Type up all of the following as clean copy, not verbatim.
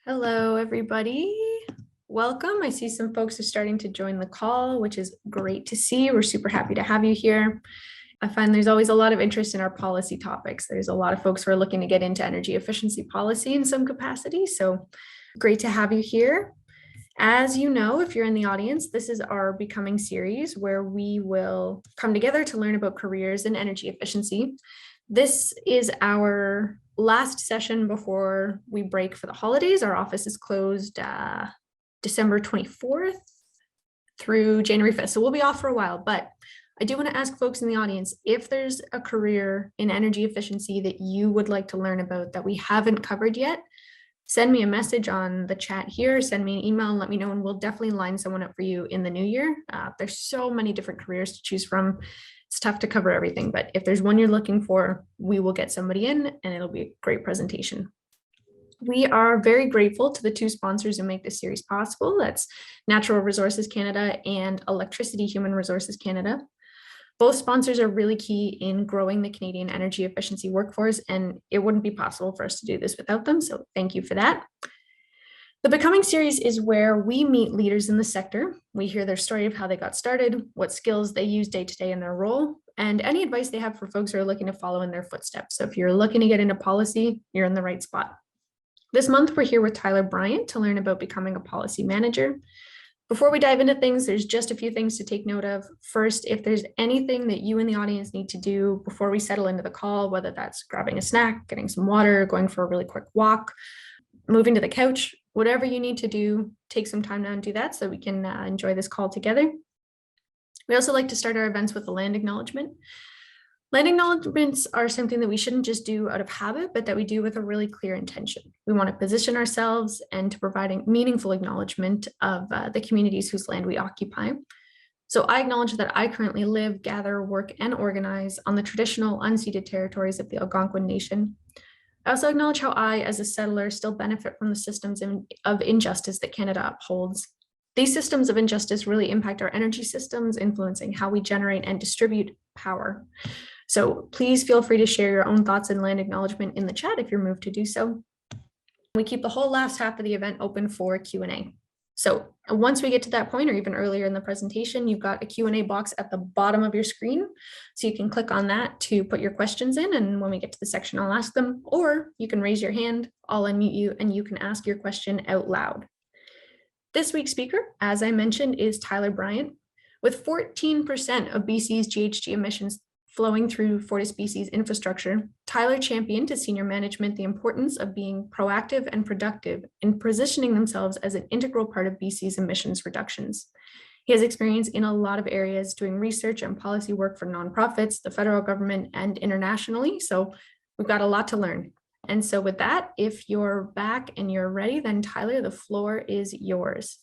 Hello, everybody. Welcome. I see some folks are starting to join the call, which is great to see. We're super happy to have you here. I find there's always a lot of interest in our policy topics. There's a lot of folks who are looking to get into energy efficiency policy in some capacity. So great to have you here. As you know, if you're in the audience, this is our Becoming series where we will come together to learn about careers in energy efficiency. This is our last session before we break for the holidays. Our office is closed December 24th through January 5th. So we'll be off for a while, but I do want to ask folks in the audience, if there's a career in energy efficiency that you would like to learn about that we haven't covered yet, send me a message on the chat here, send me an email and let me know, and we'll definitely line someone up for you in the new year. There's so many different careers to choose from. It's tough to cover everything, but if there's one you're looking for, we will get somebody in and it'll be a great presentation. We are very grateful to the two sponsors who make this series possible. That's Natural Resources Canada and Electricity Human Resources Canada. Both sponsors are really key in growing the Canadian energy efficiency workforce, and it wouldn't be possible for us to do this without them. So thank you for that. The Becoming series is where we meet leaders in the sector. We hear their story of how they got started, what skills they use day to day in their role, and any advice they have for folks who are looking to follow in their footsteps. So if you're looking to get into policy, you're in the right spot. This month, we're here with Tyler Bryant to learn about becoming a policy manager. Before we dive into things, there's just a few things to take note of. First, if there's anything that you in the audience need to do before we settle into the call, whether that's grabbing a snack, getting some water, going for a really quick walk, moving to the couch, whatever you need to do, take some time now and do that so we can enjoy this call together. We also like to start our events with a land acknowledgement. Land acknowledgements are something that we shouldn't just do out of habit, but that we do with a really clear intention. We want to position ourselves and to providing meaningful acknowledgement of the communities whose land we occupy. So I acknowledge that I currently live, gather, work, and organize on the traditional unceded territories of the Algonquin Nation. I also acknowledge how I, as a settler, still benefit from the systems of injustice that Canada upholds. These systems of injustice really impact our energy systems, influencing how we generate and distribute power. So please feel free to share your own thoughts and land acknowledgement in the chat if you're moved to do so. We keep the whole last half of the event open for Q&A. So once we get to that point, or even earlier in the presentation, you've got a Q&A box at the bottom of your screen. So you can click on that to put your questions in. And when we get to the section, I'll ask them, or you can raise your hand, I'll unmute you, and you can ask your question out loud. This week's speaker, as I mentioned, is Tyler Bryant. With 14% of BC's GHG emissions flowing through FortisBC's infrastructure, Tyler championed to senior management the importance of being proactive and productive in positioning themselves as an integral part of BC's emissions reductions. He has experience in a lot of areas doing research and policy work for nonprofits, the federal government, and internationally. So we've got a lot to learn. And so with that, if you're back and you're ready, then Tyler, the floor is yours.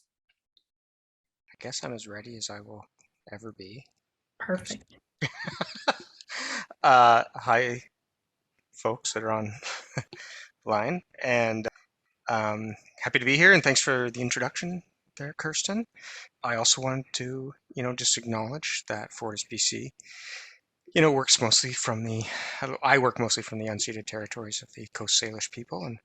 I guess I'm as ready as I will ever be. Perfect. Hi, folks that are on line, and happy to be here, and thanks for the introduction there, Kirstin. I also wanted to, just acknowledge that FortisBC, works mostly from I work mostly from the unceded territories of the Coast Salish people, and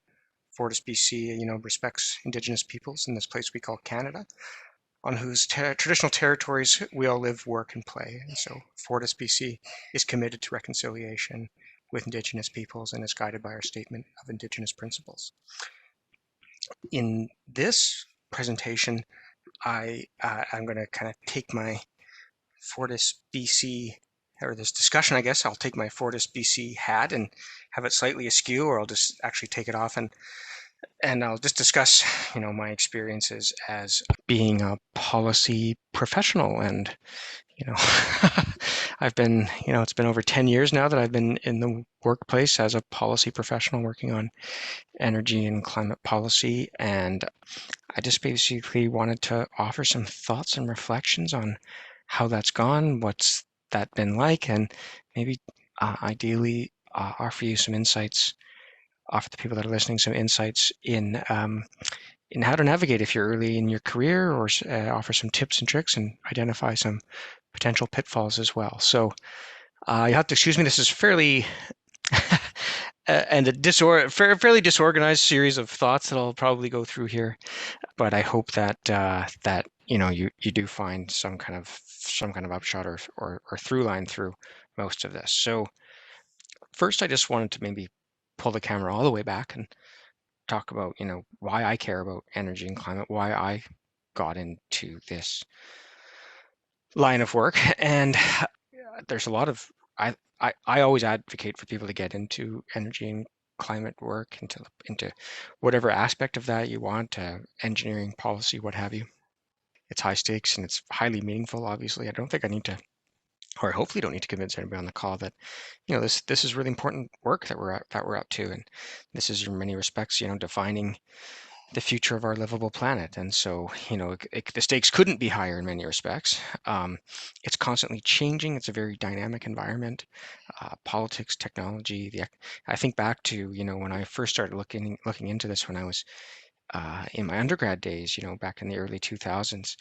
FortisBC, respects Indigenous peoples in this place we call Canada, on whose traditional territories we all live, work, and play. And so FortisBC is committed to reconciliation with Indigenous peoples and is guided by our statement of Indigenous principles. In this presentation, I'm going to kind of take my FortisBC, or this discussion, I guess, I'll take my FortisBC hat and have it slightly askew, or I'll just actually take it off and I'll just discuss, my experiences as being a policy professional. And, I've been, it's been over 10 years now that I've been in the workplace as a policy professional working on energy and climate policy. And I just basically wanted to offer some thoughts and reflections on how that's gone, what's that been like, and maybe ideally offer you some insights, offer the people that are listening some insights in how to navigate if you're early in your career, or offer some tips and tricks and identify some potential pitfalls as well. So you have to excuse me, this is fairly and a fairly disorganized series of thoughts that I'll probably go through here. But I hope that you do find some kind of upshot or through line through most of this. So first, I just wanted to maybe pull the camera all the way back and talk about why I care about energy and climate, why I got into this line of work, and there's a lot of I always advocate for people to get into energy and climate work, into whatever aspect of that you want, engineering, policy, what have you. It's high stakes and it's highly meaningful. Obviously, I don't think I need to, or hopefully don't need to convince anybody on the call that this is really important work that we're up to, and this is in many respects defining the future of our livable planet. And so, the stakes couldn't be higher in many respects. It's constantly changing. It's a very dynamic environment. Politics, technology. I think back to when I first started looking into this when I was in my undergrad days, back in the early 2000s,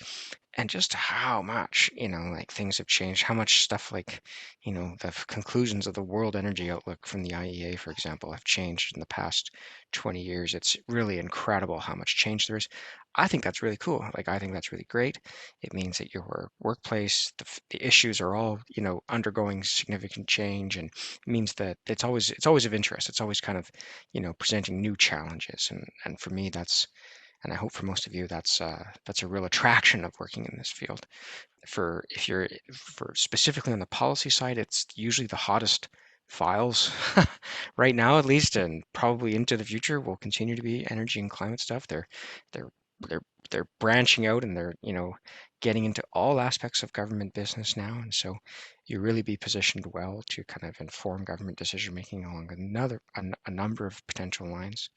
and just how much, like things have changed, how much stuff like, the conclusions of the World Energy Outlook from the IEA, for example, have changed in the past 20 years. It's really incredible how much change there is. I think that's really cool. Like, I think that's really great. It means that your workplace, the issues are all, undergoing significant change, and it means that it's always of interest. It's always kind of, presenting new challenges. And for me, and I hope for most of you, that's a real attraction of working in this field. If you're for specifically on the policy side, it's usually the hottest files right now, at least, and probably into the future will continue to be energy and climate stuff. They're they're they're branching out, and they're getting into all aspects of government business now, and so you really be positioned well to kind of inform government decision making along a number of potential lines.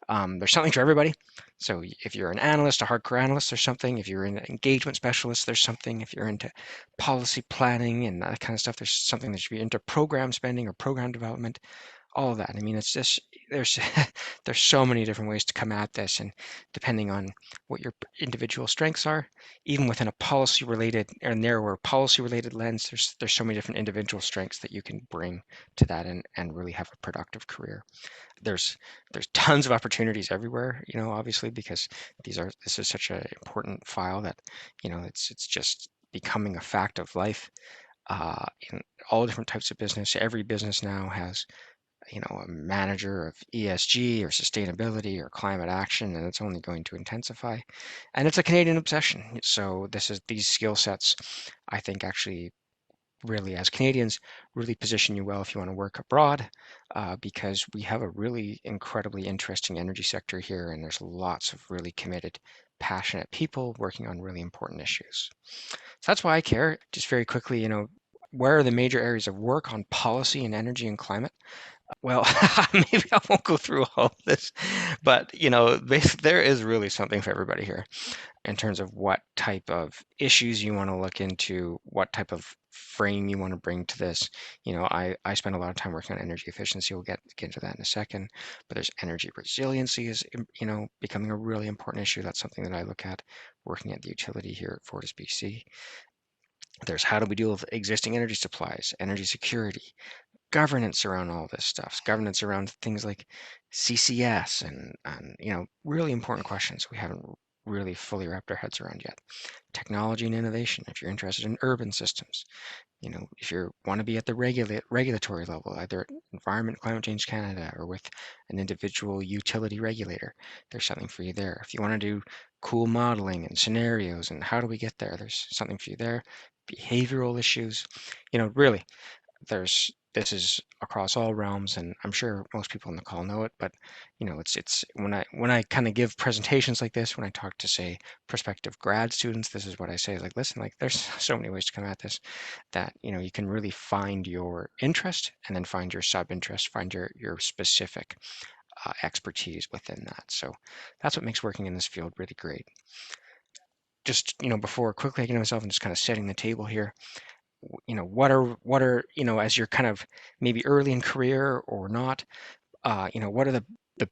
There's something for everybody. So if you're an analyst, a hardcore analyst, there's something. If you're an engagement specialist, there's something. If you're into policy planning and that kind of stuff, there's something. That should be into program spending or program development, all of that. I mean, it's just there's there's so many different ways to come at this, and depending on what your individual strengths are, even within a policy related or narrower policy related lens, there's so many different individual strengths that you can bring to that, and really have a productive career. there's there's tons of opportunities everywhere, obviously, because this is such an important file that it's just becoming a fact of life in all different types of business. Every business now has a manager of ESG or sustainability or climate action, and it's only going to intensify. And it's a Canadian obsession. So these skill sets, I think, actually really, as Canadians, really position you well if you want to work abroad, because we have a really incredibly interesting energy sector here, and there's lots of really committed, passionate people working on really important issues. So that's why I care. Just very quickly, where are the major areas of work on policy and energy and climate? Well, maybe I won't go through all of this, but there is really something for everybody here in terms of what type of issues you want to look into, what type of frame you want to bring to this. I spend a lot of time working on energy efficiency. We'll get into that in a second. But there's energy resiliency is, becoming a really important issue. That's something that I look at working at the utility here at FortisBC. There's how do we deal with existing energy supplies, energy security, governance around all this stuff, governance around things like CCS, and really important questions we haven't really fully wrapped our heads around yet. Technology and innovation, if you're interested in urban systems, if you want to be at the regulatory level, either at Environment Climate Change Canada or with an individual utility regulator, there's something for you there. If you want to do cool modeling and scenarios and how do we get there, there's something for you there. Behavioral issues, really, this is across all realms, and I'm sure most people on the call know it, but it's when I kind of give presentations like this, when I talk to, say, prospective grad students, this is what I say, like, listen, like, there's so many ways to come at this that you can really find your interest and then find your sub-interest, find your specific expertise within that. So that's what makes working in this field really great. Just before quickly I get myself and just kind of setting the table here, what are as you're kind of maybe early in career or not, what are the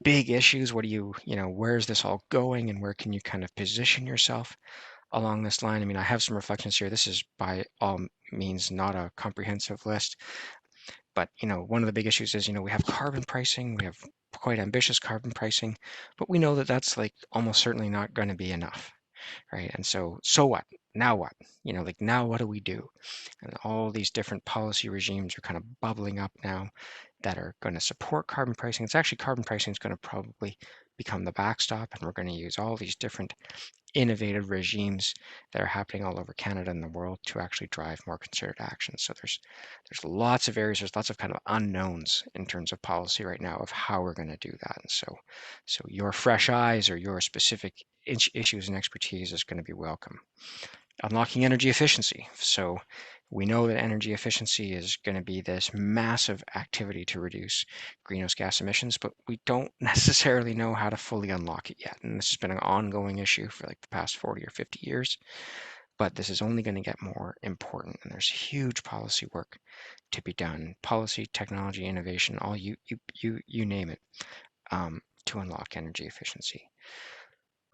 big issues? What do where is this all going, and where can you kind of position yourself along this line? I mean, I have some reflections here. This is by all means not a comprehensive list. But one of the big issues is we have carbon pricing, we have quite ambitious carbon pricing, but we know that that's like almost certainly not going to be enough, right? And so what? Now what? Like now what do we do? And all these different policy regimes are kind of bubbling up now that are going to support carbon pricing. It's actually carbon pricing is going to probably become the backstop, and we're going to use all these different innovative regimes that are happening all over Canada and the world to actually drive more concerted action. So there's lots of areas, there's lots of kind of unknowns in terms of policy right now of how we're going to do that. And so your fresh eyes or your specific issues and expertise is going to be welcome. Unlocking energy efficiency. So we know that energy efficiency is going to be this massive activity to reduce greenhouse gas emissions, but we don't necessarily know how to fully unlock it yet. And this has been an ongoing issue for like the past 40 or 50 years, but this is only going to get more important. And there's huge policy work to be done, policy, technology, innovation, all you name it, to unlock energy efficiency.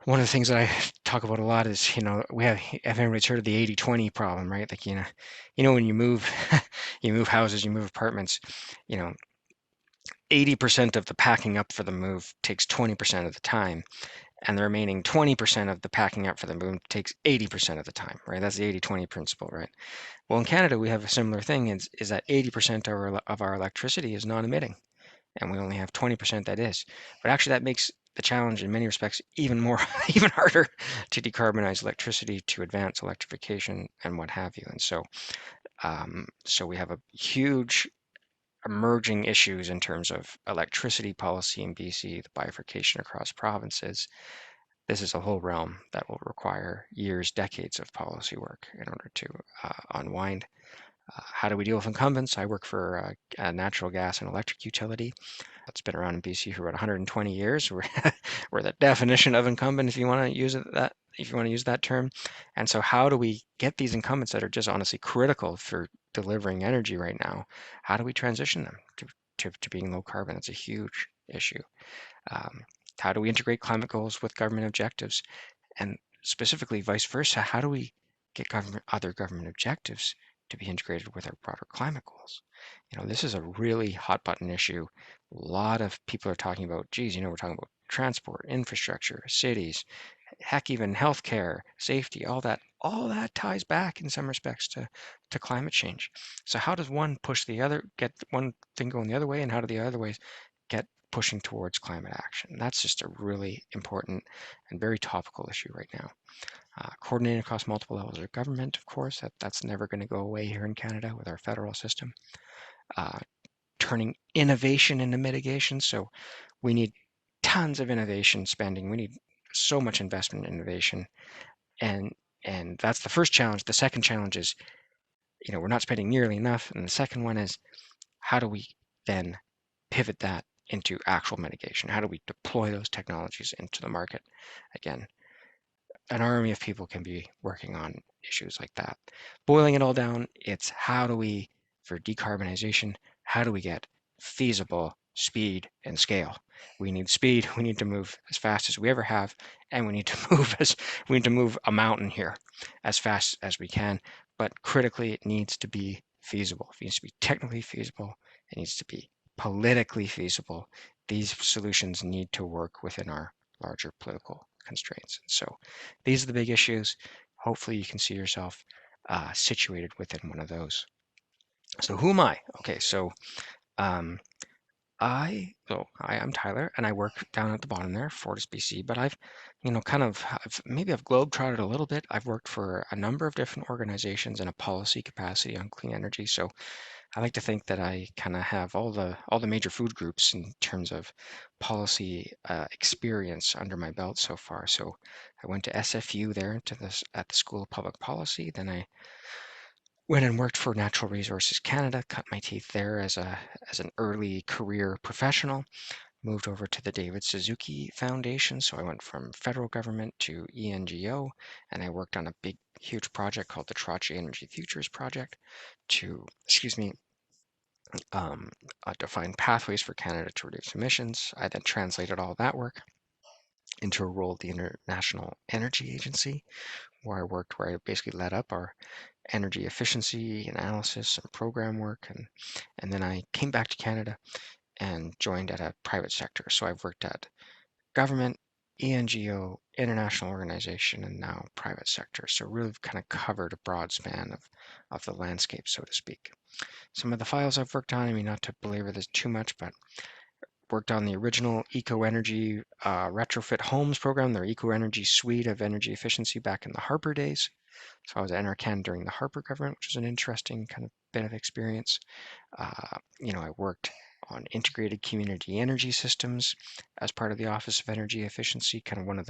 One of the things that I talk about a lot is, we have, if everybody's heard of the 80-20 problem, right? Like, when you move, you move houses, you move apartments, 80% of the packing up for the move takes 20% of the time, and the remaining 20% of the packing up for the move takes 80% of the time, right? That's the 80-20 principle, right? Well, in Canada, we have a similar thing, is that 80% of our electricity is non-emitting, and we only have 20% that is. But actually, that makes the challenge in many respects even harder to decarbonize electricity, to advance electrification, and what have you. And so, so we have a huge emerging issues in terms of electricity policy in BC, the bifurcation across provinces. This is a whole realm that will require years, decades of policy work in order to unwind. How do we deal with incumbents? I work for a natural gas and electric utility that's been around in BC for about 120 years. We're the definition of incumbent, if you want to use that term. And so how do we get these incumbents that are just honestly critical for delivering energy right now? How do we transition them to being low carbon? It's a huge issue. How do we integrate climate goals with government objectives? And specifically vice versa, how do we get other government objectives to be integrated with our broader climate goals? This is a really hot button issue. A lot of people are talking about, geez, we're talking about transport, infrastructure, cities, heck, even healthcare, safety, all that ties back in some respects to climate change. So how does one push the other, get one thing going the other way, and how do the other ways get pushing towards climate action? That's just a really important and very topical issue right now. Coordinating across multiple levels of government, of course, that's never going to go away here in Canada with our federal system. Turning innovation into mitigation. So we need tons of innovation spending. We need so much investment in innovation. And that's the first challenge. The second challenge is, we're not spending nearly enough. And the second one is, how do we then pivot that into actual mitigation? How do we deploy those technologies into the market? Again, an army of people can be working on issues like that. Boiling it all down, it's how do we, for decarbonization, how do we get feasible speed and scale? We need speed. We need to move as fast as we ever have, and we need to move a mountain here as fast as we can. But critically, it needs to be feasible. It needs to be technically feasible. It needs to be politically feasible. These solutions need to work within our larger political constraints. So these are the big issues. Hopefully you can see yourself situated within one of those. So who am I? Okay, so I'm Tyler, and I work down at the bottom there, FortisBC, but I've globetrotted a little bit. I've worked for a number of different organizations in a policy capacity on clean energy. So I like to think that I kind of have all the major food groups in terms of policy experience under my belt so far. So I went to SFU there at the School of Public Policy. Then I went and worked for Natural Resources Canada, cut my teeth there as an early career professional. Moved over to the David Suzuki Foundation. So I went from federal government to ENGO, and I worked on a huge project called the Trotchy Energy Futures Project to, define pathways for Canada to reduce emissions. I then translated all that work into a role at the International Energy Agency, where I worked, where I basically led up our energy efficiency analysis and program work. And then I came back to Canada and joined at a private sector. So I've worked at government, ENGO, international organization, and now private sector. So really kind of covered a broad span of the landscape, so to speak. Some of the files I've worked on, I mean, not to belabor this too much, but worked on the original Eco Energy retrofit homes program, their Eco Energy suite of energy efficiency back in the Harper days. So I was at NRCan during the Harper government, which was an interesting kind of bit of experience. I worked on integrated community energy systems as part of the Office of Energy Efficiency, kind of one of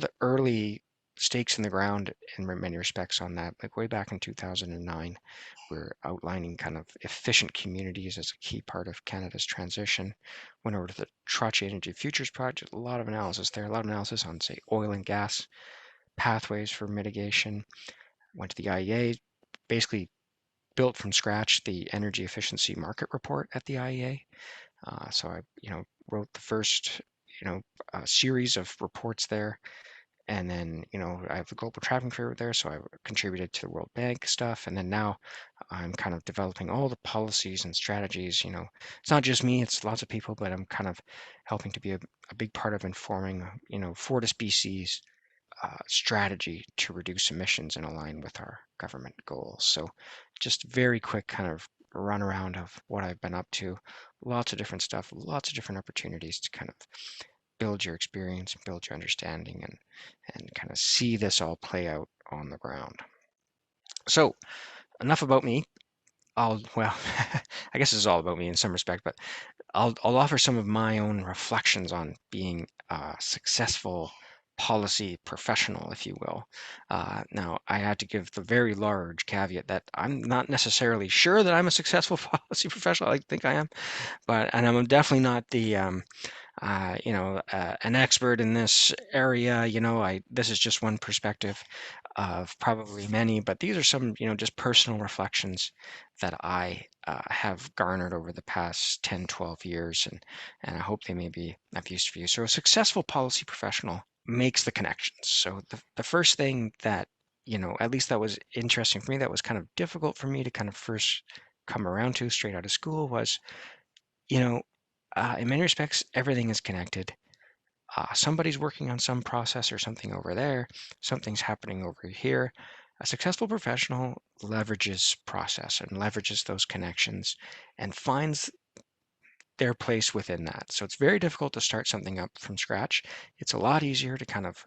the early stakes in the ground in many respects on that. Like way back in 2009, we're outlining kind of efficient communities as a key part of Canada's transition. Went over to the Trotch Energy Futures Project, a lot of analysis there, a lot of analysis on, say, oil and gas pathways for mitigation. Went to the IEA, basically built from scratch the energy efficiency market report at the IEA. So I, wrote the first, series of reports there. And then, I have the global tracking career there, so I contributed to the World Bank stuff. And then now I'm kind of developing all the policies and strategies. It's not just me, it's lots of people, but I'm kind of helping to be a big part of informing, FortisBC's strategy to reduce emissions and align with our government goals. So just very quick kind of run around of what I've been up to. Lots of different stuff, lots of different opportunities to kind of build your experience, build your understanding, and kind of see this all play out on the ground. So enough about me. I guess this is all about me in some respect, but I'll offer some of my own reflections on being a successful policy professional, if you will. Now, I had to give the very large caveat that I'm not necessarily sure that I'm a successful policy professional. I think I am, and I'm definitely not the an expert in this area. This is just one perspective of probably many, but these are some, just personal reflections that I have garnered over the past 10, 12 years, and I hope they may be of use for you. So a successful policy professional makes the connections. So the first thing that, at least that was interesting for me, that was kind of difficult for me to kind of first come around to straight out of school was, in many respects, everything is connected. Somebody's working on some process or something over there, something's happening over here. A successful professional leverages process and leverages those connections and finds their place within that. So it's very difficult to start something up from scratch. It's a lot easier to kind of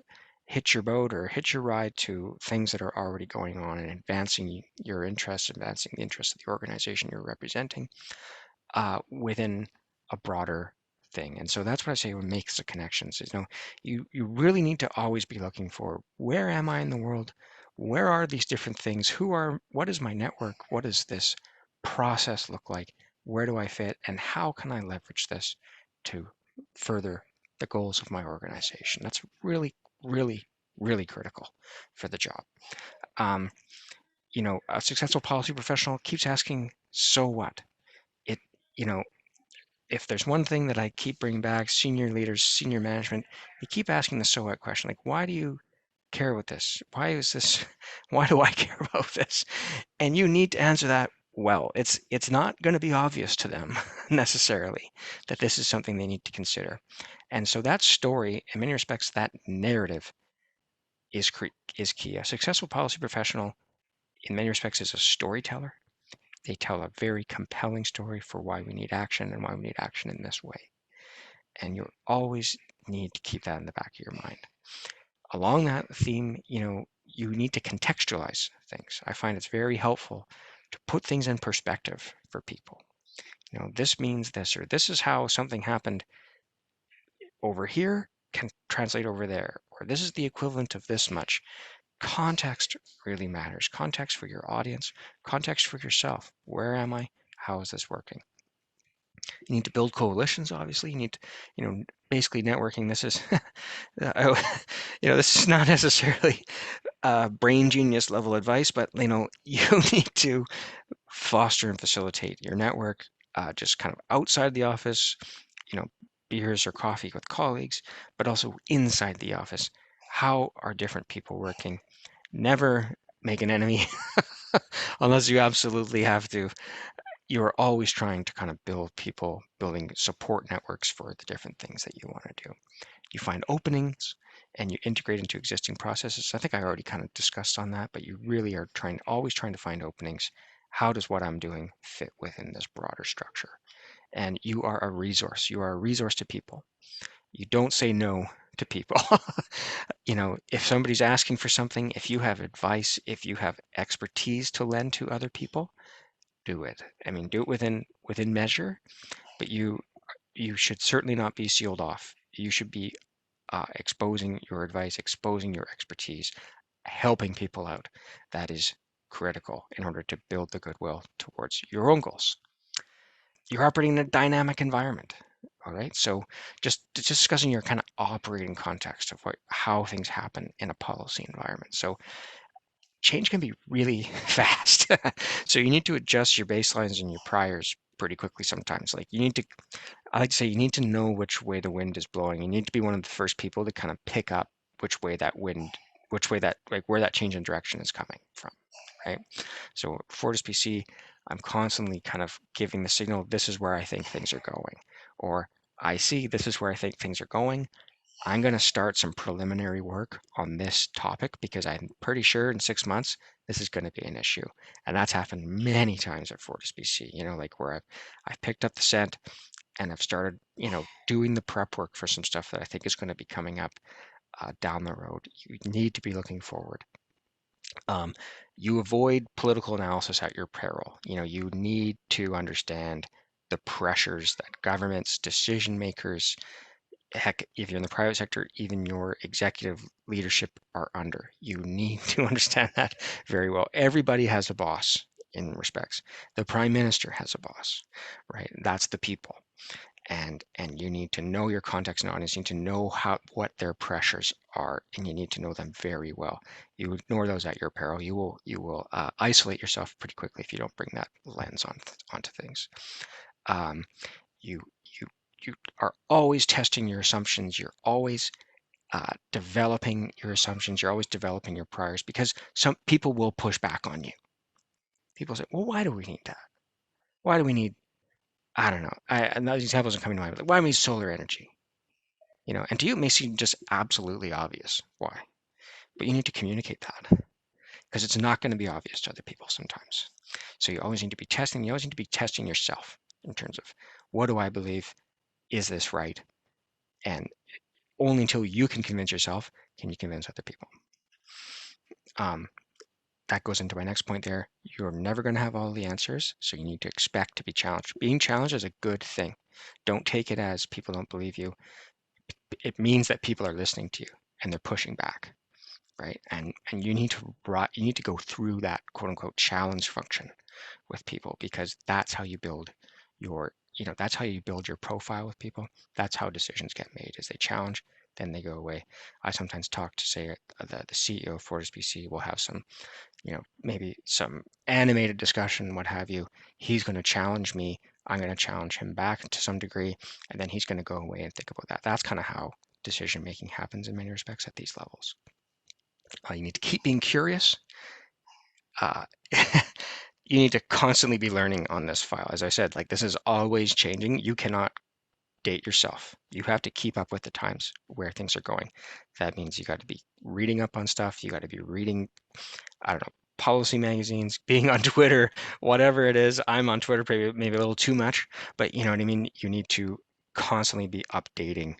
hitch your boat or hitch your ride to things that are already going on and advancing your interests, advancing the interests of the organization you're representing within a broader thing. And so that's what I say what makes the connections is, you really need to always be looking for, where am I in the world? Where are these different things? What is my network? What does this process look like? Where do I fit? And how can I leverage this to further the goals of my organization? That's really, really, really critical for the job. A successful policy professional keeps asking, so what? If there's one thing that I keep bringing back, senior leaders, senior management, you keep asking the so what question. Like, why do you care about this? Why is this? Why do I care about this? And you need to answer that well. It's not going to be obvious to them necessarily that this is something they need to consider. And so that story, in many respects, that narrative is key. A successful policy professional, in many respects, is a storyteller. They tell a very compelling story for why we need action and why we need action in this way. And you always need to keep that in the back of your mind. Along that theme, you need to contextualize things. I find it's very helpful to put things in perspective for people. This means this, or this is how something happened over here can translate over there, or this is the equivalent of this much. Context really matters. Context for your audience, context for yourself. Where am I? How is this working? You need to build coalitions, obviously. You need to, basically networking. This is, this is not necessarily brain genius level advice, but, you need to foster and facilitate your network just kind of outside the office, beers or coffee with colleagues, but also inside the office. How are different people working? Never make an enemy unless you absolutely have to. You're always trying to kind of building support networks for the different things that you want to do. You find openings and you integrate into existing processes. I think I already kind of discussed on that, but you really are always trying to find openings. How does what I'm doing fit within this broader structure? And you are a resource. You are a resource to people. You don't say no to people. If somebody's asking for something, if you have advice, if you have expertise to lend to other people, do it. I mean, do it within measure, but you should certainly not be sealed off. You should be exposing your advice, exposing your expertise, helping people out. That is critical in order to build the goodwill towards your own goals. You're operating in a dynamic environment. All right. So just discussing your kind of operating context of how things happen in a policy environment. So change can be really fast. So you need to adjust your baselines and your priors pretty quickly sometimes. I like to say you need to know which way the wind is blowing. You need to be one of the first people to kind of pick up where that change in direction is coming from, right? So FortisBC, I'm constantly kind of giving the signal, this is where I think things are going, or I see this is where I think things are going. I'm going to start some preliminary work on this topic because I'm pretty sure in 6 months this is going to be an issue. And that's happened many times at FortisBC, where I've picked up the scent and I've started, doing the prep work for some stuff that I think is going to be coming up down the road. You need to be looking forward. You avoid political analysis at your peril. You need to understand the pressures that governments, decision makers, heck, if you're in the private sector, even your executive leadership are under. You need to understand that very well. Everybody has a boss in respects. The prime minister has a boss, right? That's the people. And you need to know your context and audience. You need to know what their pressures are, and you need to know them very well. You ignore those at your peril. You will isolate yourself pretty quickly if you don't bring that lens onto things. You you are always testing your assumptions. You're always developing your assumptions. You're always developing your priors because some people will push back on you. People say, well, why do we need that? Why do we need, I don't know. And those examples are coming to mind. Like, why do we need solar energy? And to you, it may seem just absolutely obvious why, but you need to communicate that because it's not going to be obvious to other people sometimes. So you always need to be testing. You always need to be testing yourself in terms of what do I believe? Is this right? And only until you can convince yourself can you convince other people. That goes into my next point there. You're never going to have all the answers, so you need to expect to be challenged. Being challenged is a good thing. Don't take it as people don't believe you. It means that people are listening to you and they're pushing back, right? And you need to go through that quote unquote challenge function with people because that's how you build that's how you build your profile with people. That's how decisions get made is they challenge, then they go away. I sometimes talk to say the CEO of FortisBC will have some, maybe some animated discussion, what have you. He's going to challenge me. I'm going to challenge him back to some degree, and then he's going to go away and think about that. That's kind of how decision making happens in many respects at these levels. You need to keep being curious. You need to constantly be learning on this file. As I said, this is always changing. You cannot date yourself. You have to keep up with the times where things are going. That means you got to be reading up on stuff. You got to be reading, I don't know, policy magazines, being on Twitter, whatever it is. I'm on Twitter maybe a little too much, but you know what I mean? You need to constantly be updating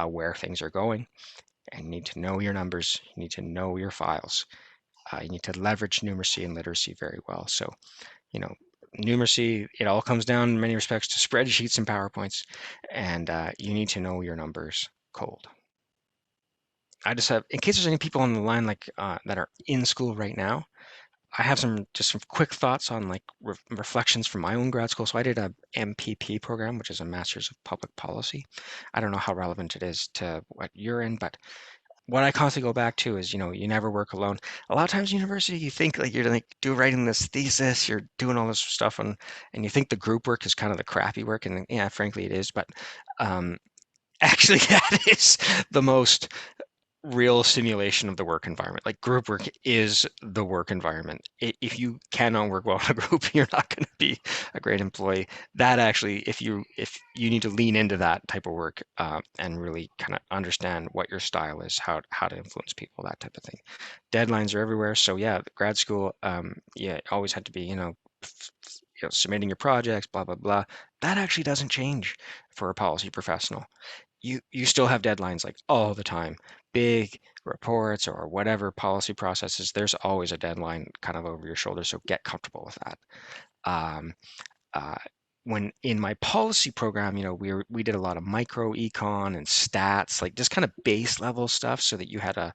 where things are going, and you need to know your numbers. You need to know your files. You need to leverage numeracy and literacy very well. So, numeracy, it all comes down in many respects to spreadsheets and PowerPoints, and you need to know your numbers cold. I just have, in case there's any people on the line that are in school right now, I have some quick thoughts on reflections from my own grad school. So I did a MPP program, which is a Master's of Public Policy. I don't know how relevant it is to what you're in, but what I constantly go back to is, you never work alone. A lot of times in university, you think you're writing this thesis, you're doing all this stuff, and you think the group work is kind of the crappy work, and yeah, frankly, it is. But actually, that is the most real simulation of the work environment. Like group work is the work environment. If you cannot work well in a group, you're not going to be a great employee. That actually, if you need to lean into that type of work and really kind of understand what your style is, how to influence people, that type of thing. Deadlines are everywhere. So yeah, grad school, yeah, it always had to be, submitting your projects, blah blah blah. That actually doesn't change for a policy professional. You still have deadlines like all the time. Big reports or whatever policy processes, there's always a deadline kind of over your shoulder. So get comfortable with that. Um, uh, when in my policy program, we did a lot of micro econ and stats, like just kind of base level stuff, so that you had a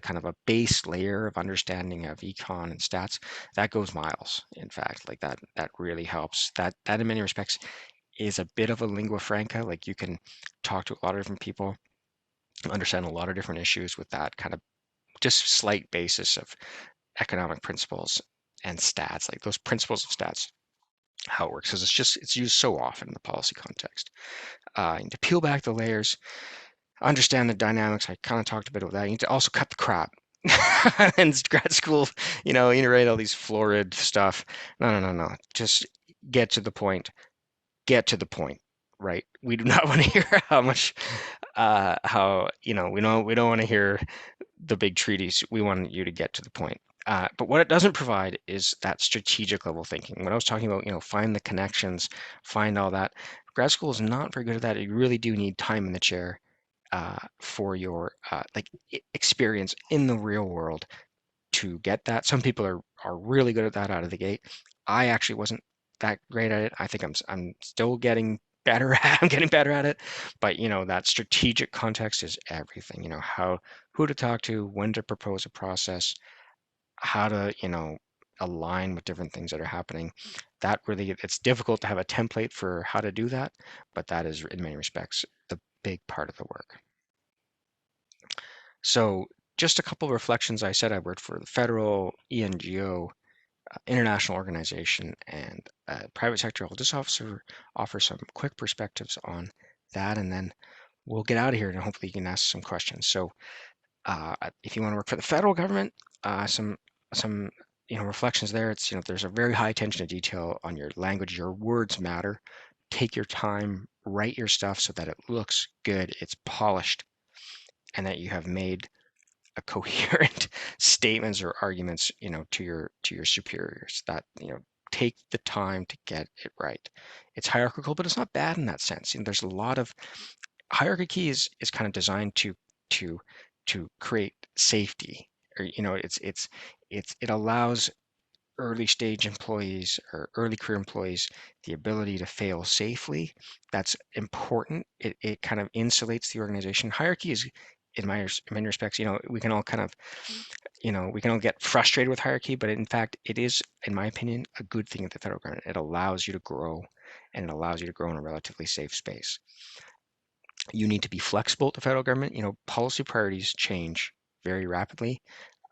kind of a base layer of understanding of econ and stats. That goes miles, in fact, like that really helps. That in many respects is a bit of a lingua franca. Like you can talk to a lot of different people, understand a lot of different issues with that kind of just slight basis of economic principles and stats, like those principles of stats, how it works, because it's used so often in the policy context. And to peel back the layers, understand the dynamics. I kind of talked a bit about that. You need to also cut the crap. And grad school, you write all these florid stuff. No. Just get to the point. Get to the point, right? We do not want to hear how much, how, we don't want to hear the big treaties. We want you to get to the point. But what it doesn't provide is that strategic level thinking. When I was talking about, find the connections, find all that, grad school is not very good at that. You really do need time in the chair for your experience in the real world to get that. Some people are really good at that out of the gate. I actually wasn't that great at it. I think I'm still getting better at. I'm getting better at it. But that strategic context is everything. Who to talk to, when to propose a process, how to align with different things that are happening. That really, it's difficult to have a template for how to do that, but that is in many respects the big part of the work. So just a couple of reflections. I said I worked for the federal, ENGO, international organization, and private sector. I'll just offer some quick perspectives on that, and then we'll get out of here and hopefully you can ask some questions. So if you want to work for the federal government, some reflections there. It's there's a very high attention to detail on your language. Your words matter. Take your time, write your stuff so that it looks good, it's polished, and that you have made a coherent statements or arguments, to your superiors. That take the time to get it right. It's hierarchical, but it's not bad in that sense. There's a lot of hierarchy is kind of designed to create safety, or it allows early stage employees or early career employees the ability to fail safely. That's important. It kind of insulates the organization. Hierarchy is, in many respects, we can all kind of, we can all get frustrated with hierarchy, but in fact, it is, in my opinion, a good thing at the federal government. It allows you to grow, and it allows you to grow in a relatively safe space. You need to be flexible at the federal government. Policy priorities change very rapidly.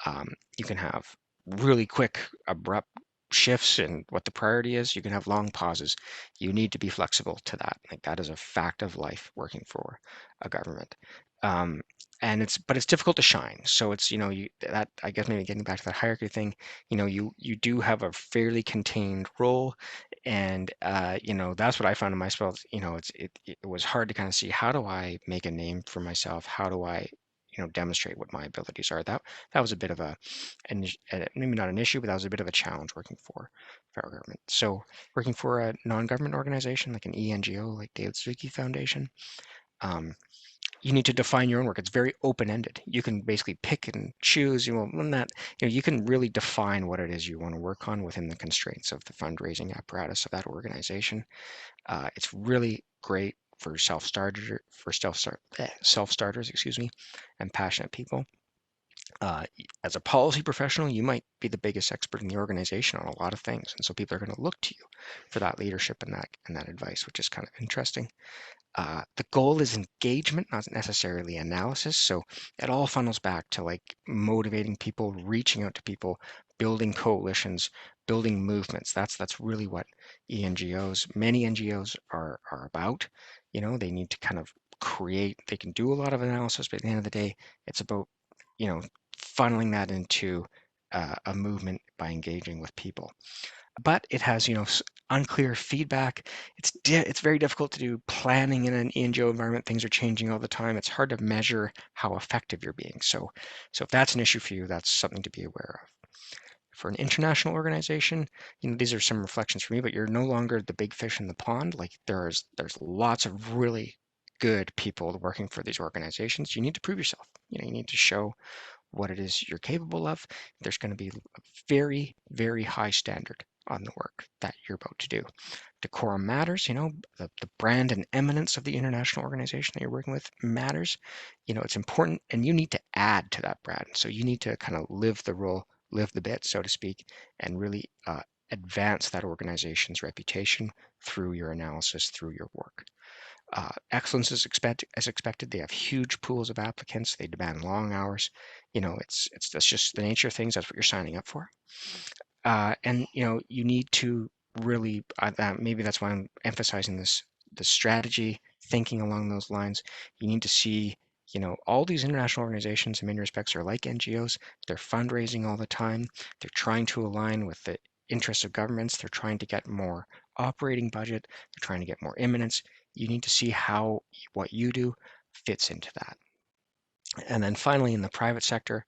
You can have really quick, abrupt shifts in what the priority is. You can have long pauses. You need to be flexible to that. Like that is a fact of life working for a government. And it's difficult to shine. So it's, that, I guess, maybe getting back to that hierarchy thing, you do have a fairly contained role. And, that's what I found in my spell. It was hard to kind of see, how do I make a name for myself? How do I, demonstrate what my abilities are? That was a bit of maybe not an issue, but that was a bit of a challenge working for federal government. So working for a non-government organization like an ENGO, like David Suzuki Foundation, you need to define your own work. It's very open-ended. You can basically pick and choose. You can really define what it is you want to work on within the constraints of the fundraising apparatus of that organization. It's really great for self-starters, excuse me, and passionate people. As a policy professional, you might be the biggest expert in the organization on a lot of things, and so people are going to look to you for that leadership and that advice, which is kind of interesting. The goal is engagement, not necessarily analysis. So it all funnels back to like motivating people, reaching out to people, building coalitions, building movements. That's really what many NGOs are about. They need to kind of they can do a lot of analysis, but at the end of the day, it's about, funneling that into a movement by engaging with people. But it has, unclear feedback. It's very difficult to do planning in an ENGO environment. Things are changing all the time. It's hard to measure how effective you're being. So if that's an issue for you, that's something to be aware of. For an international organization, these are some reflections for me, but you're no longer the big fish in the pond. Like there's lots of really good people working for these organizations. You need to prove yourself. You need to show what it is you're capable of. There's going to be a very, very high standard on the work that you're about to do. Decorum matters, the brand and eminence of the international organization that you're working with matters. It's important, and you need to add to that brand. So you need to kind of live the role, live the bit, so to speak, and really advance that organization's reputation through your analysis, through your work. Excellence is as expected. They have huge pools of applicants. They demand long hours. That's just the nature of things. That's what you're signing up for. And you need to really, maybe that's why I'm emphasizing the strategy, thinking along those lines. You need to see, all these international organizations in many respects are like NGOs. They're fundraising all the time. They're trying to align with the interests of governments. They're trying to get more operating budget. They're trying to get more imminence. You need to see how what you do fits into that. And then finally, in the private sector,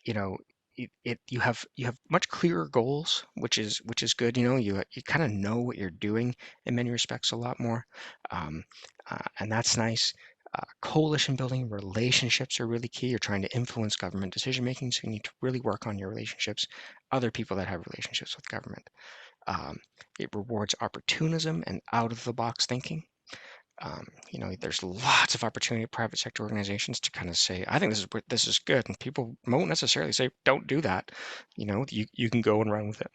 you have much clearer goals, which is good. You kind of know what you're doing in many respects a lot more, and that's nice. Coalition building, relationships are really key. You're trying to influence government decision making, so you need to really work on your relationships, other people that have relationships with government. It rewards opportunism and out of the box thinking. There's lots of opportunity at private sector organizations to kind of say, I think this is good, and people won't necessarily say, don't do that. You can go and run with it.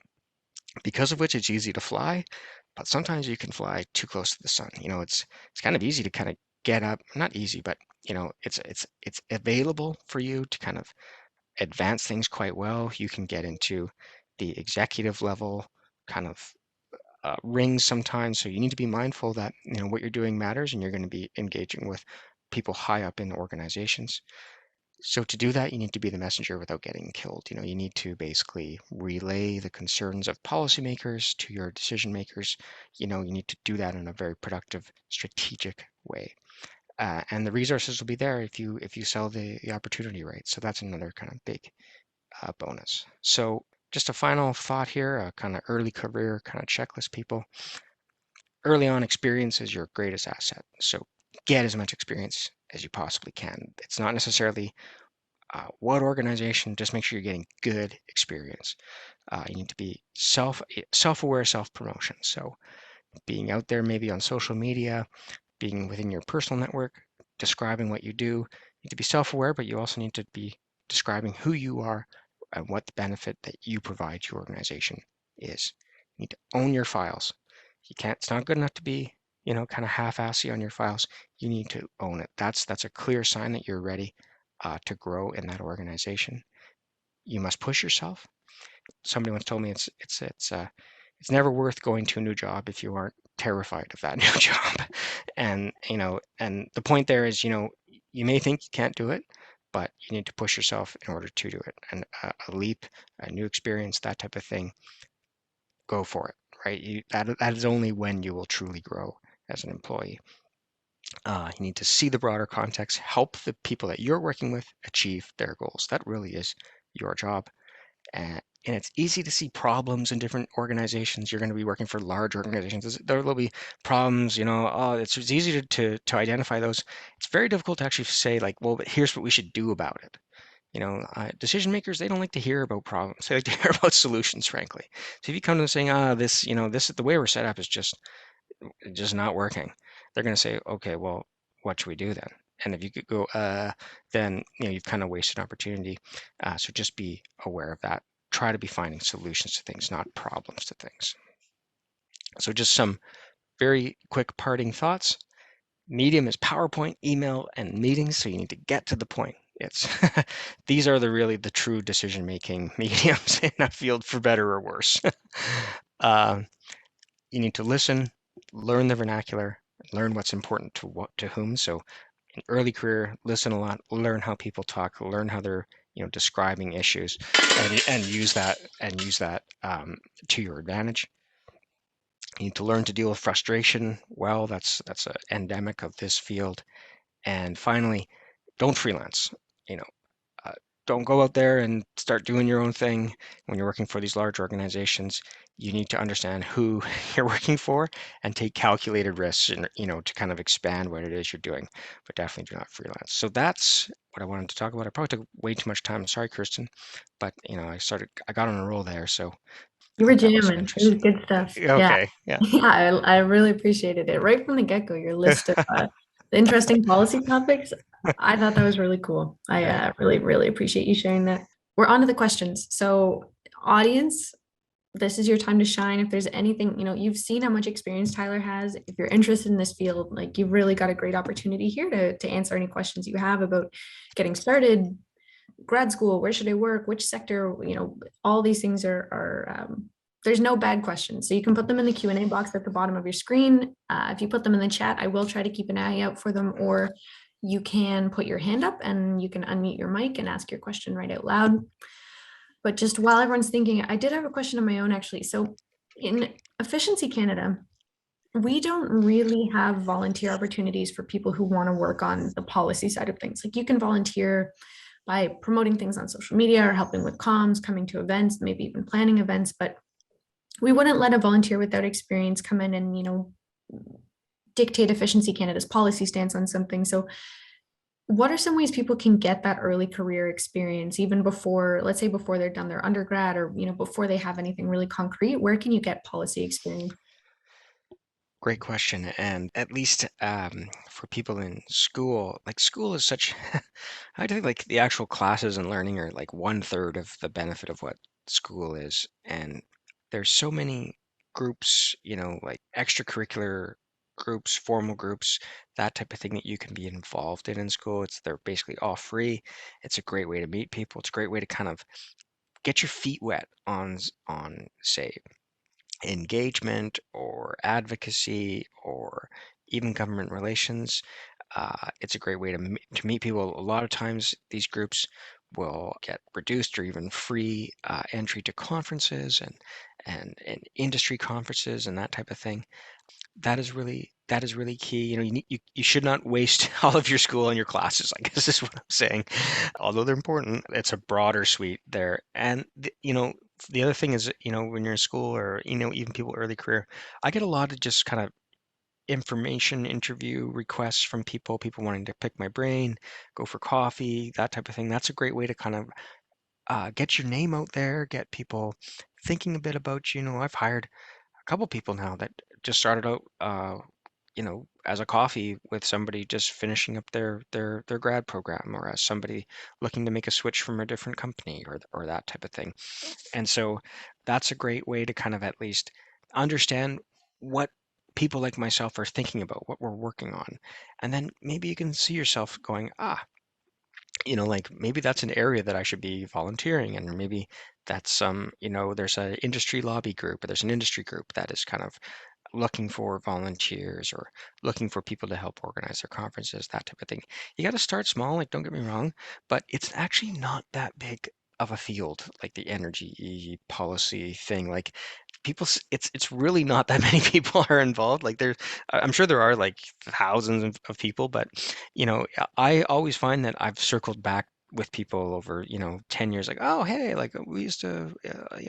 Because of which it's easy to fly, but sometimes you can fly too close to the sun. It's kind of easy to kind of get up, not easy, but it's available for you to kind of advance things quite well. You can get into the executive level kind of rings sometimes. So you need to be mindful that what you're doing matters, and you're going to be engaging with people high up in organizations. So to do that, you need to be the messenger without getting killed. You need to basically relay the concerns of policymakers to your decision makers. You need to do that in a very productive, strategic way. And the resources will be there if you sell the opportunity right. So that's another kind of big bonus. So just a final thought here, a kind of early career kind of checklist, people. Early on, experience is your greatest asset. So get as much experience as you possibly can. It's not necessarily what organization, just make sure you're getting good experience. You need to be self-aware, self-promotion. So being out there maybe on social media, being within your personal network, describing what you do. You need to be self-aware, but you also need to be describing who you are and what the benefit that you provide to your organization is. You need to own your files. It's not good enough to be, kind of half-assy on your files. You need to own it. That's a clear sign that you're ready to grow in that organization. You must push yourself. Somebody once told me it's never worth going to a new job if you aren't terrified of that new job. And the point there is, you may think you can't do it, but you need to push yourself in order to do it. And a leap, a new experience, that type of thing, go for it, right? That is only when you will truly grow as an employee. You need to see the broader context, help the people that you're working with achieve their goals. That really is your job. And it's easy to see problems in different organizations. You're going to be working for large organizations. There will be problems, it's easy to identify those. It's very difficult to actually say like, well, but here's what we should do about it. Decision makers, they don't like to hear about problems. They like to hear about solutions, frankly. So if you come to them saying, this is the way we're set up is just not working, they're going to say, okay, well, what should we do then? And if you could go, then you've kind of wasted an opportunity. So just be aware of that. Try to be finding solutions to things, not problems to things. So just some very quick parting thoughts. Medium is PowerPoint, email, and meetings. So you need to get to the point. These are the true decision-making mediums in a field, for better or worse. You need to listen, learn the vernacular, learn what's important to whom. So in early career, listen a lot, learn how people talk, learn how they're describing issues, and use that to your advantage. You need to learn to deal with frustration well. That's an endemic of this field. And finally, don't freelance. You know, uh, don't go out there and start doing your own thing when you're working for these large organizations. You need to understand who you're working for and take calculated risks, and to kind of expand what it is you're doing. But definitely do not freelance. So that's what I wanted to talk about. I probably took way too much time. Sorry, Kirstin, but I got on a roll there. So I You were hope that was of jamming. It was interest. good stuff. Yeah. Okay, yeah. Yeah, I really appreciated it. Right from the get-go, your list of interesting policy topics. I thought that was really cool. I Right. really, really appreciate you sharing that. We're on to the questions. So, audience, this is your time to shine. If there's anything, you've seen how much experience Tyler has. If you're interested in this field, like you've really got a great opportunity here to answer any questions you have about getting started, grad school, where should I work, which sector, all these things are there's no bad questions. So you can put them in the Q&A box at the bottom of your screen. If you put them in the chat, I will try to keep an eye out for them, or you can put your hand up and you can unmute your mic and ask your question right out loud. But just while everyone's thinking, I did have a question of my own actually. So in Efficiency Canada, we don't really have volunteer opportunities for people who want to work on the policy side of things. Like you can volunteer by promoting things on social media or helping with comms, coming to events, maybe even planning events, but we wouldn't let a volunteer without experience come in and, dictate Efficiency Canada's policy stance on something. So what are some ways people can get that early career experience even before, let's say before they're done their undergrad or, before they have anything really concrete? Where can you get policy experience? Great question. And at least for people in school, like school is such, I think like the actual classes and learning are like 1/3 of the benefit of what school is. And there's so many groups, like extracurricular groups, formal groups, that type of thing that you can be involved in school. They're basically all free. It's a great way to meet people. It's a great way to kind of get your feet wet on say engagement or advocacy or even government relations. It's a great way to meet people. A lot of times these groups will get reduced or even free entry to conferences and industry conferences and that type of thing. That is really key. You should not waste all of your school and your classes, I guess is what I'm saying. Although they're important, it's a broader suite there. And the other thing is, when you're in school or even people early career, I get a lot of just kind of information interview requests from people wanting to pick my brain, go for coffee, that type of thing. That's a great way to kind of get your name out there, get people thinking a bit about you. I've hired a couple people now that just started out as a coffee with somebody just finishing up their grad program, or as somebody looking to make a switch from a different company, or that type of thing. And so that's a great way to kind of at least understand what people like myself are thinking about, what we're working on. And then maybe you can see yourself going, like maybe that's an area that I should be volunteering in, or maybe that's there's an industry lobby group, or there's an industry group that is kind of looking for volunteers or looking for people to help organize their conferences, that type of thing. You got to start small, like don't get me wrong, but it's actually not that big of a field, like the energy policy thing. Like it's really not that many people are involved. Like I'm sure there are like thousands of people, but I always find that I've circled back with people over 10 years, like, oh hey, like we used to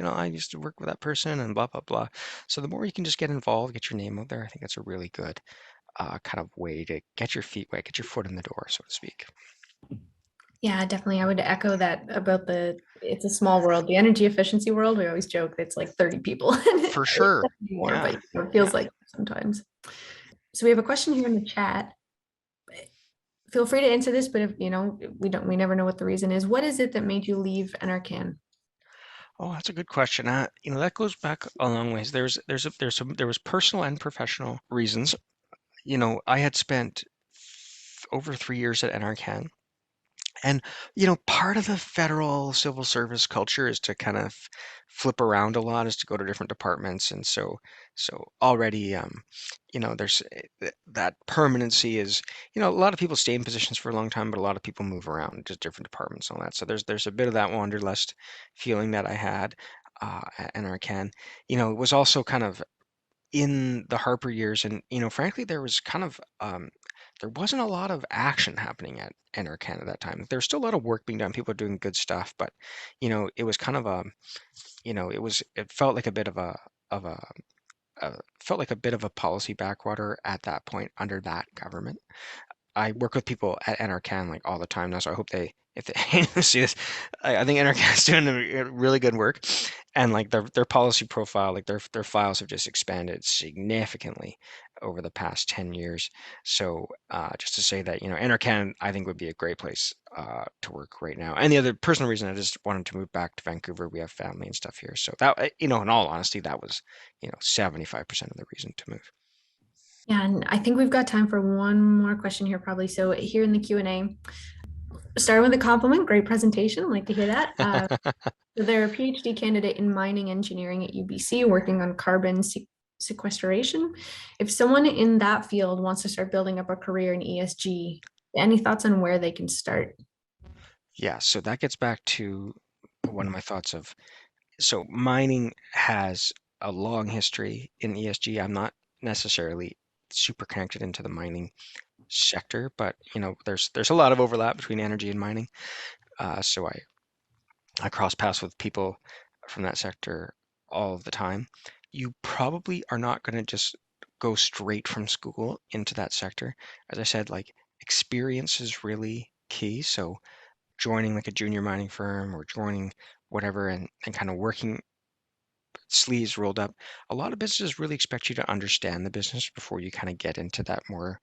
I used to work with that person and blah blah blah. So the more you can just get involved, get your name out there, I think that's a really good kind of way to get your feet wet, get your foot in the door, so to speak. Yeah, definitely. I would echo that about it's a small world. The energy efficiency world, we always joke it's like 30 people. For sure. More, Yeah. but it feels like sometimes. So we have a question here in the chat. Feel free to answer this, but if we never know what the reason is. What is it that made you leave NRCan? Oh, that's a good question. That goes back a long ways. There was personal and professional reasons. I had spent over 3 years at NRCan, And, part of the federal civil service culture is to kind of flip around a lot, is to go to different departments. And so already, there's that permanency is, a lot of people stay in positions for a long time, but a lot of people move around to different departments and all that. So there's a bit of that wanderlust feeling that I had at NRCan. It was also kind of in the Harper years, and frankly, there was kind of there wasn't a lot of action happening at NRCan at that time. There's still a lot of work being done. People are doing good stuff, but it was kind of a, it felt like a bit of a policy backwater at that point under that government. I work with people at NRCan like all the time now, so I hope if they see this, I think NRCan is doing really good work, and like their policy profile, like their files have just expanded significantly over the past 10 years. So just to say that, NRCan I think would be a great place to work right now. And the other personal reason I just wanted to move back to Vancouver, we have family and stuff here. So that, in all honesty, that was 75% of the reason to move. Yeah, and I think we've got time for one more question here, probably. So here in the Q&A, starting with a compliment, great presentation. Like to hear that. They're a PhD candidate in mining engineering at UBC, working on carbon sequestration. If someone in that field wants to start building up a career in ESG, any thoughts on where they can start? Yeah, so that gets back to one of my thoughts of, so mining has a long history in ESG. I'm not necessarily super connected into the mining sector, but there's a lot of overlap between energy and mining. So I cross paths with people from that sector all of the time. You probably are not going to just go straight from school into that sector. As I said, like experience is really key. So joining like a junior mining firm or joining whatever and kind of working sleeves rolled up. A lot of businesses really expect you to understand the business before you kind of get into that more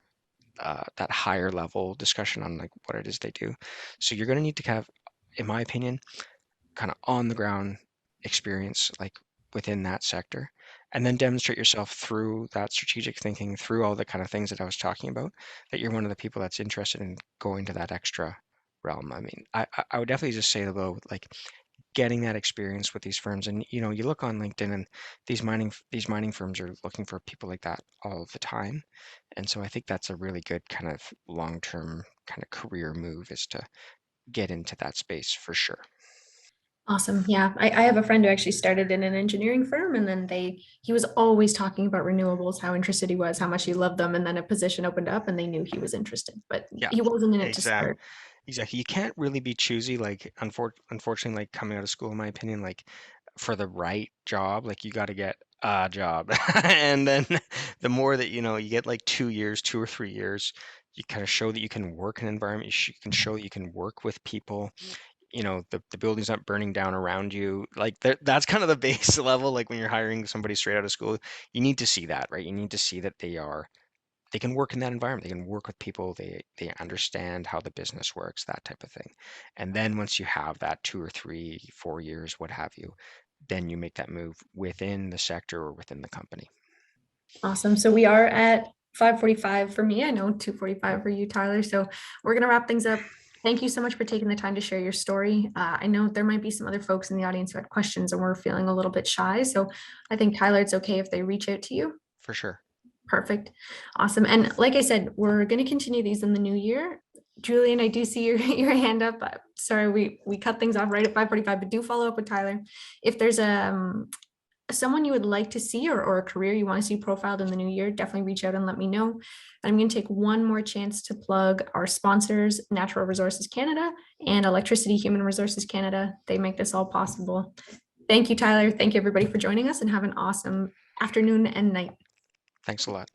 that higher level discussion on like what it is they do. So you're going to need to have, in my opinion, kind of on the ground experience like within that sector, and then demonstrate yourself through that strategic thinking, through all the kind of things that I was talking about, that you're one of the people that's interested in going to that extra realm. I mean, I would definitely just say though, like getting that experience with these firms, and you look on LinkedIn and these mining firms are looking for people like that all the time. And so I think that's a really good kind of long-term kind of career move, is to get into that space for sure. Awesome. Yeah. I have a friend who actually started in an engineering firm, and then he was always talking about renewables, how interested he was, how much he loved them. And then a position opened up and they knew he was interested, but Yeah, he wasn't in it to Exactly. start. Exactly. You can't really be choosy, like unfortunately, like coming out of school, in my opinion, like for the right job, like you got to get a job. And then the more that, you get like 2 years, 2 or 3 years, you kind of show that you can work in an environment, you can show that you can work with people, the building's not burning down around you. Like that's kind of the base level. Like when you're hiring somebody straight out of school, you need to see that, right? You need to see that they can work in that environment. They can work with people. They understand how the business works, that type of thing. And then once you have that 2 or 3, 4 years, what have you, then you make that move within the sector or within the company. Awesome. So we are at 5:45 for me. I know 2:45 for you, Tyler. So we're going to wrap things up. Thank you so much for taking the time to share your story. I know there might be some other folks in the audience who had questions and we're feeling a little bit shy. So I think, Tyler, it's okay if they reach out to you. For sure. Perfect. Awesome. And like I said, we're going to continue these in the new year. Julian, I do see your hand up. Sorry, we cut things off right at 5:45, but do follow up with Tyler. If there's someone you would like to see or a career you want to see profiled in the new year, definitely reach out and let me know. And I'm going to take one more chance to plug our sponsors, Natural Resources Canada and Electricity Human Resources Canada. They make this all possible. Thank you, Tyler. Thank you, everybody, for joining us, and have an awesome afternoon and night. Thanks a lot.